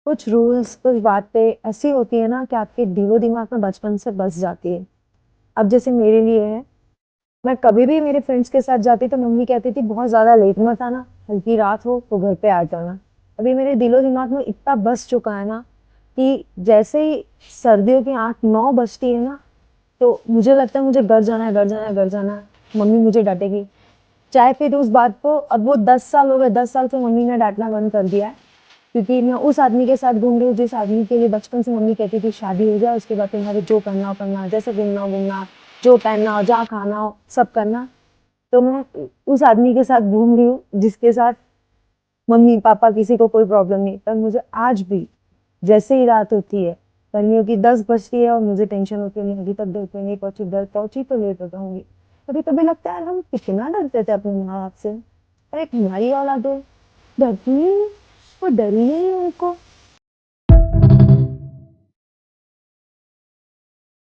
कुछ रूल्स, कुछ बातें ऐसी होती है ना कि आपके दिलो-दिमाग में बचपन से बस जाती है। अब जैसे मेरे लिए है, मैं कभी भी मेरे फ्रेंड्स के साथ जाती तो मम्मी कहती थी बहुत ज़्यादा लेट मत आना, हल्की रात हो तो घर पे आ जाना। अभी मेरे दिलो-दिमाग में इतना बस चुका है ना कि जैसे ही सर्दियों की 8-9 बजती है ना, तो मुझे लगता है मुझे घर जाना है, घर जाना है, घर जाना है। मम्मी मुझे डाँटेगी। चाहे फिर उस बात को अब वो 10 साल हो गए, 10 साल से मम्मी ने डाँटना बंद कर दिया है। क्योंकि मैं उस आदमी के साथ घूम रही हूँ जिस आदमी के लिए बचपन से मम्मी कहती थी शादी हो जाए उसके बाद तुम्हारे जो करना हो करना, जैसे घूमना हो घूमना, जो पहनना हो, जहाँ खाना हो, सब करना। तो मैं उस आदमी के साथ घूम रही हूँ जिसके साथ मम्मी पापा किसी को कोई प्रॉब्लम नहीं, पर मुझे आज भी जैसे ही रात होती है, गर्मियों की 10 बजती है और मुझे टेंशन होती है नहीं अभी तक घर पे नहीं पहुंची, घर पहुंची तो लेट हो जाऊंगी। कभी कभी लगता है यार हम कितना डरते थे अपने माँ बाप से, पर एक हमारी औलाद हो, डरती ही नहीं, वो डर ही नहीं है उनको।